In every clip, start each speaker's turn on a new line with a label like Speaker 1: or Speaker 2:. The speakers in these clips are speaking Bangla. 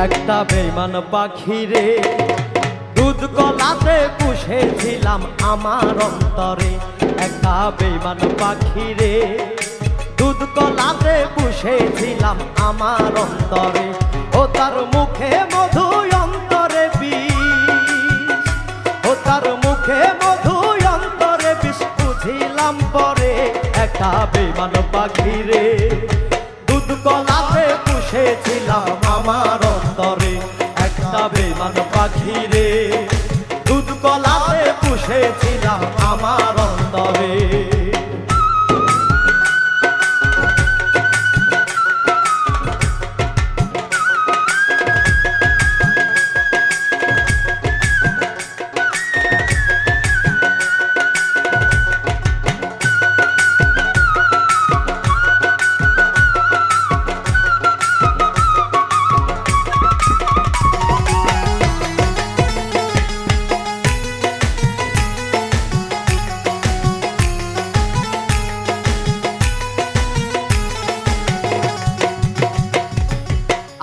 Speaker 1: একটা বেঈমান পাখি রে দুধ কলাতে পুষেছিলাম আমার অন্তরে। একটা বেঈমান পাখি রে দুধ কলাতে পুষেছিলাম আমার অন্তরে। ও তার মুখে মধু অন্তরে বিষ, ও তার মুখে মধু অন্তরে বিষ বুঝিলাম পরে। একটা বেঈমান পাখি রে দুধ কলাতে পুষেছিলাম আমার অন্তরে। একটা বেঈমান পাখি রে দুধ কলাতে পুষেছিলাম আমার অন্তরে।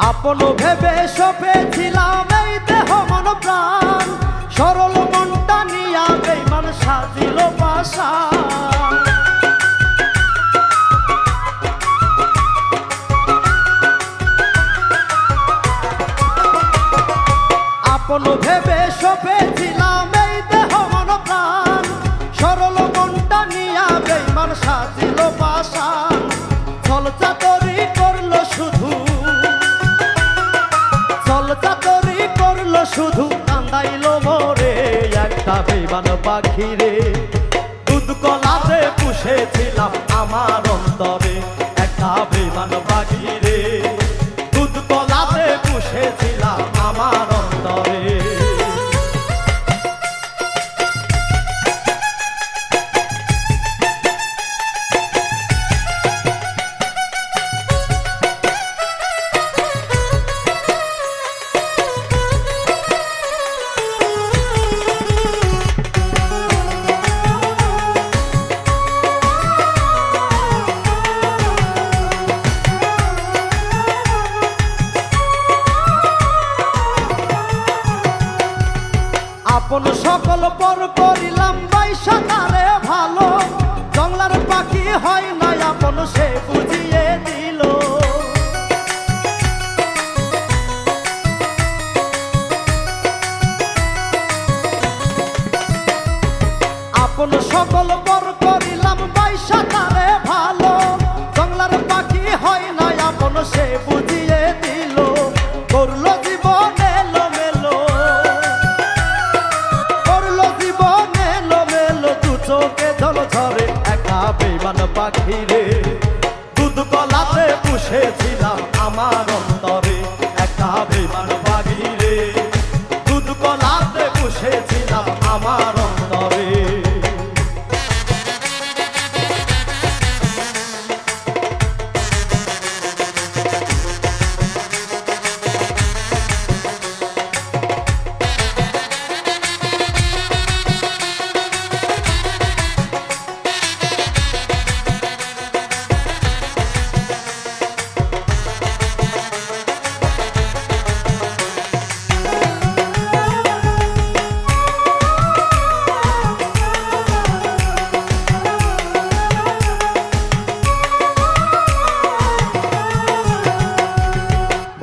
Speaker 1: আপন ভেবে সপেছিলাম এই দেহ মন প্রাণ, সরল মনটা নিয়া বেঈমান সাজিল পাশান। আপন ভেবে সপেছিলাম এই দেহ মন প্রাণ, সরল মনটা নিয়া বেঈমান সাজিল পাশান। ছল চাতুরি করলো শুধু, ছল চাতুরি করলো শুধু কান্দাইলো মোরে। একটা বেঈমান পাখি রে দুধ কলাতে পুষেছিলাম আমার অন্তরে। একটা বেঈমান পাখি রে দুধ কলাতে পুষেছিলাম আমার অন্তরে। আপন সকল পর করিলাম বাইশা তারে ভালো, জংলার পাখি হয় না আপন সে বুঝিয়ে দিল। আপন সকল পর করিলাম বাইশা তারে ভালো, জংলার পাখি হয় না আপন সে বুঝিয়ে দিল। করলো জীবন এলো মেলো, করলো জীবন এলো মেলো দু চোখে জল ঝরে। একটা বেঈমান পাখি রে দুধ কলাতে পুষেছিলাম আমার অন্তরে। একটা বেঈমান পাখি রে দুধ কলাতে পুষেছিলাম আমার অন্তরে।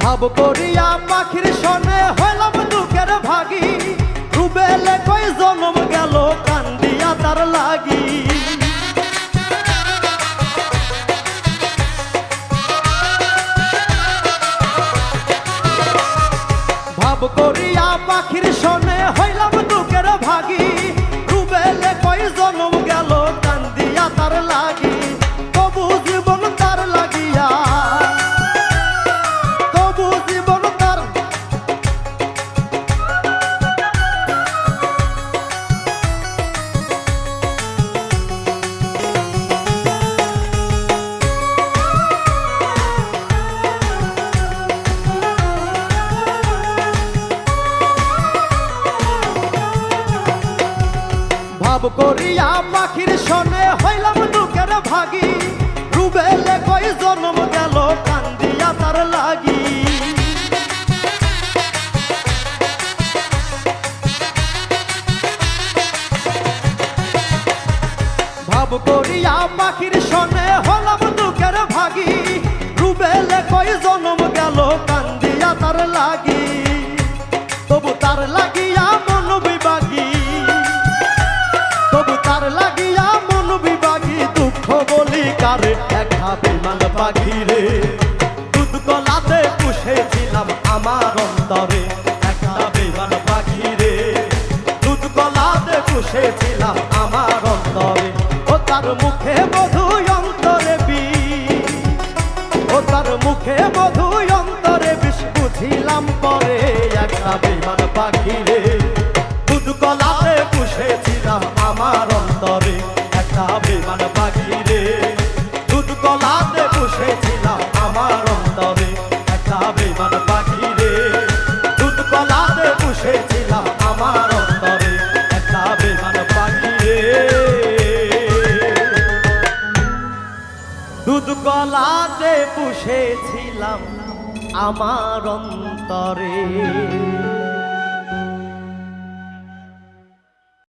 Speaker 1: ভাব করিয়া পাখির সনে হইলাম দুঃখের ভাগী, রুবেলে কই জনম গেল কান্দিয়া তার লাগি। ভাব করিয়া পাখির সনে হইলাম দুঃখের ভাগী, রুবেলে কই জনম গেল কান্দিয়া তার লাগি। তবু জীবন তার লাগিয়া, তবু জীবন তার, ভাব করিয়া পাখির সনে হইলাম দুঃখের ভাগী, রুবেলে কই জনম গেল কান্দিয়া তার লাগি। কারে একা বেমান পাখি রে দুধ কলাতে পুষেছিলাম আমার অন্তরে একটা বেমান পাখি রে দুধ কলাতে পুষেছিলাম আমার অন্তরে ও তার মুখে মধু অন্তরে বিষ ও তার মুখে মধু অন্তরে বিষ বুঝিলাম পরে একটা বেমান পাখি রে দুধ কলাতে পুষেছিলাম আমার অন্তরে একটা বেমান পাখি রে দুধ কলাতে পুষেছিলাম আমার অন্তরে একটা বেমান পাখি রে দুধ কলাতে পুষেছিলাম আমার অন্তরে একটা বেমান পাখি রে দুধ কলাতে পুষেছিলাম আমার অন্তরে।